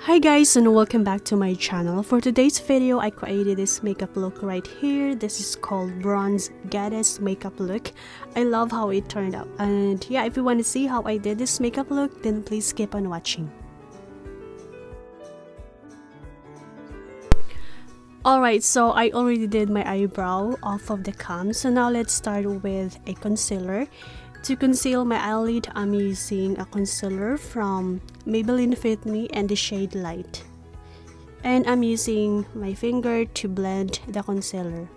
Hi guys, and welcome back to my channel. For today's video, I created this makeup look right here. This is called Bronze Goddess makeup look. I love how it turned out, and yeah, if you want to see how I did this makeup look, then please keep on watching. Alright, so I already did my eyebrow off of the comb, so now let's start with a concealer. To conceal my eyelid, I'm using a concealer from Maybelline Fit Me and the shade Light. And I'm using my finger to blend the concealer.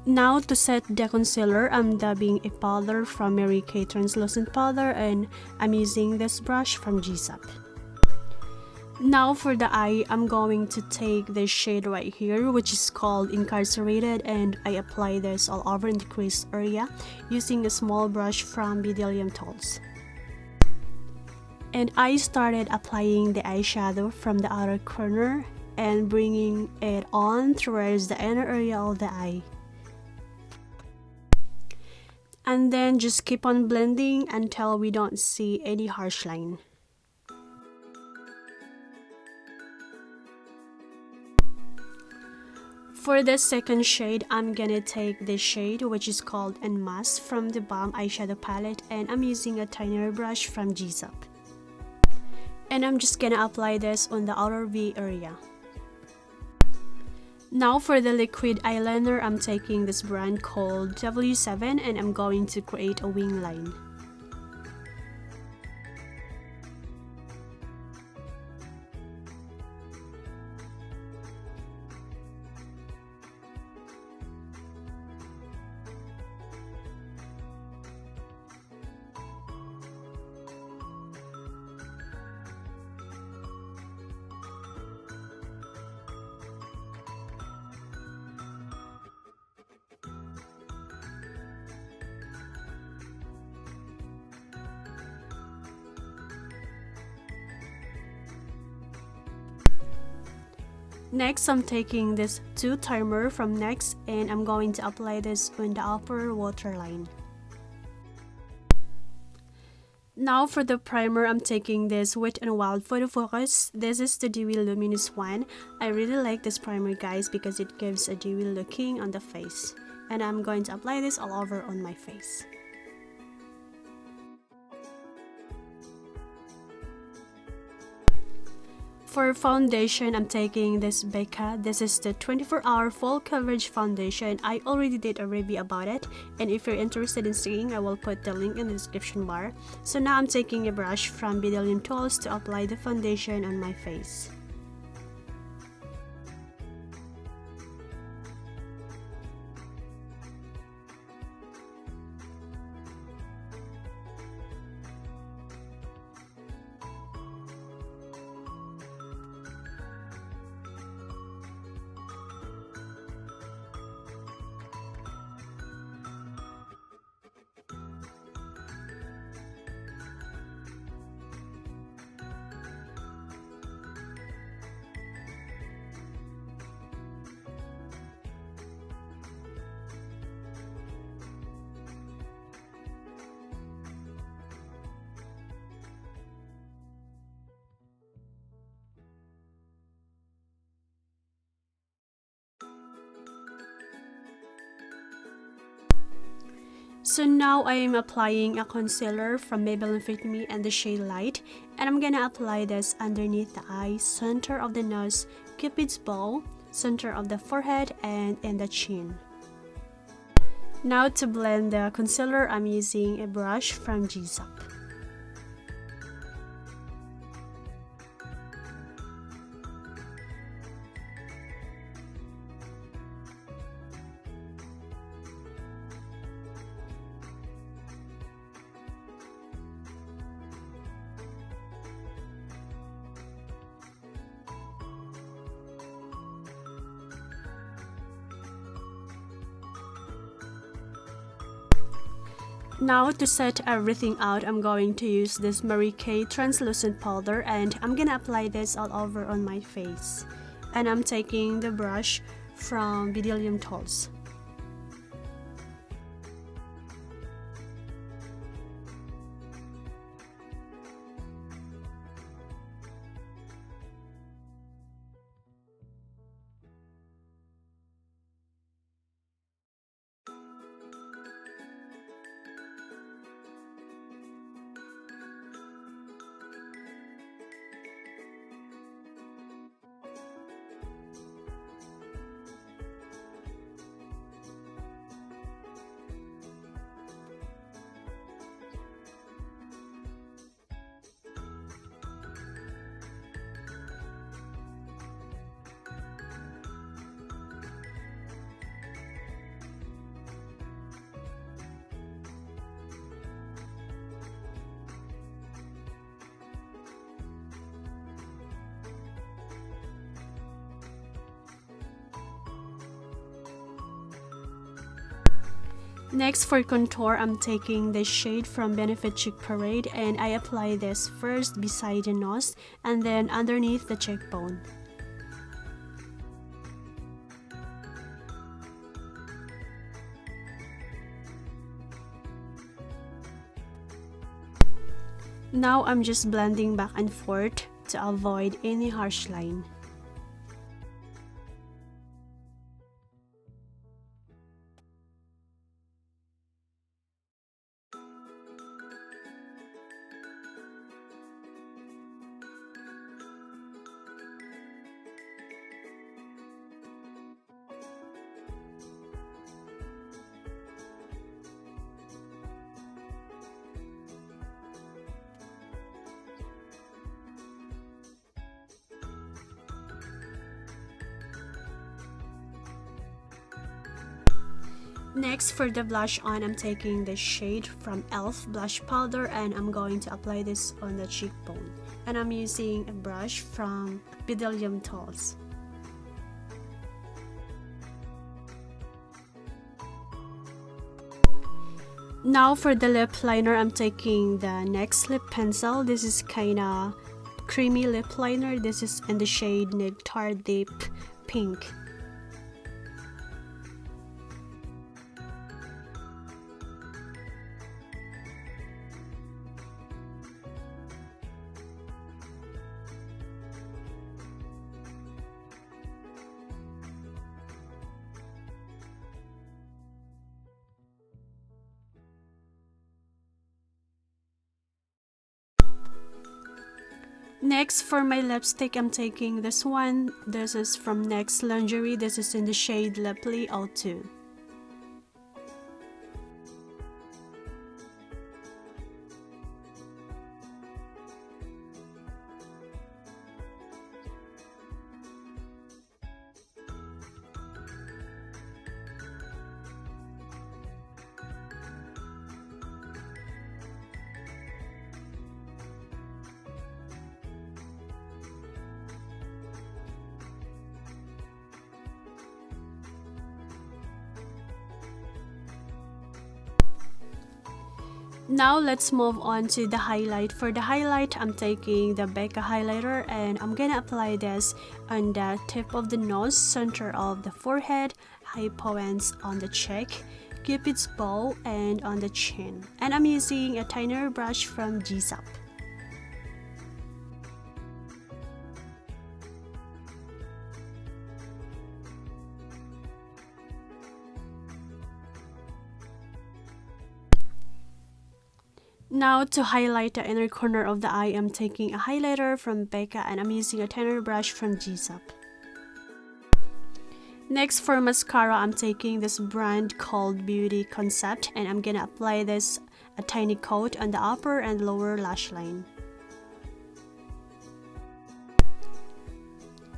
Now to set the concealer, I'm dabbing a powder from Mary Kay Translucent Powder, and I'm using this brush from GSAP. Now for the eye, I'm going to take this shade right here, which is called Incarcerated, and I apply this all over in the crease area using a small brush from Bdellium Tools. And I started applying the eyeshadow from the outer corner and bringing it on towards the inner area of the eye. And then just keep on blending until we don't see any harsh line. For the second shade, I'm gonna take this shade, which is called Unmasked from the TheBalm eyeshadow palette, and I'm using a tinier brush from GSAP. And I'm just gonna apply this on the outer V area. Now for the liquid eyeliner, I'm taking this brand called W7, and I'm going to create a wing line. Next, I'm taking this 2 timer from Nyx, and I'm going to apply this on the upper waterline. Now for the primer, I'm taking this Wet n Wild Photofocus. This is the dewy luminous one. I really like this primer, guys, because it gives a dewy looking on the face. And I'm going to apply this all over on my face. For foundation, I'm taking this Becca. This is the 24-hour full coverage foundation. I already did a review about it, and if you're interested in seeing, I will put the link in the description bar. So now I'm taking a brush from Bdellium Tools to apply the foundation on my face. So now I am applying a concealer from Maybelline Fit Me and the shade Light, and I'm gonna apply this underneath the eye, center of the nose, Cupid's bow, center of the forehead, and in the chin. Now to blend the concealer, I'm using a brush from GSAP. Now to set everything out, I'm going to use this Mary Kay Translucent Powder, and I'm gonna apply this all over on my face. And I'm taking the brush from Bdellium Tools. Next for contour, I'm taking the shade from Benefit Cheek Parade and I apply this first beside the nose and then underneath the cheekbone. Now I'm just blending back and forth to avoid any harsh line. Next for the blush on, I'm taking the shade from e.l.f. blush powder and I'm going to apply this on the cheekbone. And I'm using a brush from Bdellium Tools. Now for the lip liner, I'm taking the NYX lip pencil. This is kinda creamy lip liner. This is in the shade Nectar Deep Pink. Next for my lipstick, I'm taking this one. This is from NYX Lingerie. This is in the shade LipLi 02. Now let's move on to the highlight. For the highlight, I'm taking the Becca Highlighter and I'm gonna apply this on the tip of the nose, center of the forehead, high points on the cheek, Cupid's bow, and on the chin. And I'm using a tinier brush from GSAP. Now to highlight the inner corner of the eye, I'm taking a highlighter from Becca and I'm using a thinner brush from GSAP. Next for mascara, I'm taking this brand called Beauty Concept and I'm gonna apply this a tiny coat on the upper and lower lash line.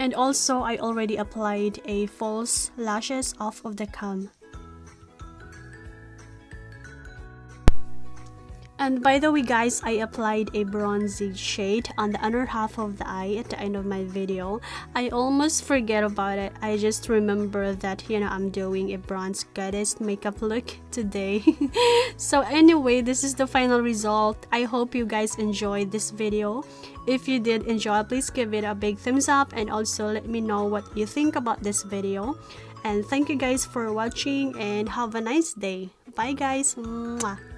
And also I already applied a false lashes off of the comb. And by the way guys, I applied a bronzy shade on the under half of the eye at the end of my video. I almost forget about it. I just remember that, I'm doing a bronze goddess makeup look today. So anyway, this is the final result. I hope you guys enjoyed this video. If you did enjoy, please give it a big thumbs up and also let me know what you think about this video. And thank you guys for watching and have a nice day. Bye guys. Mwah.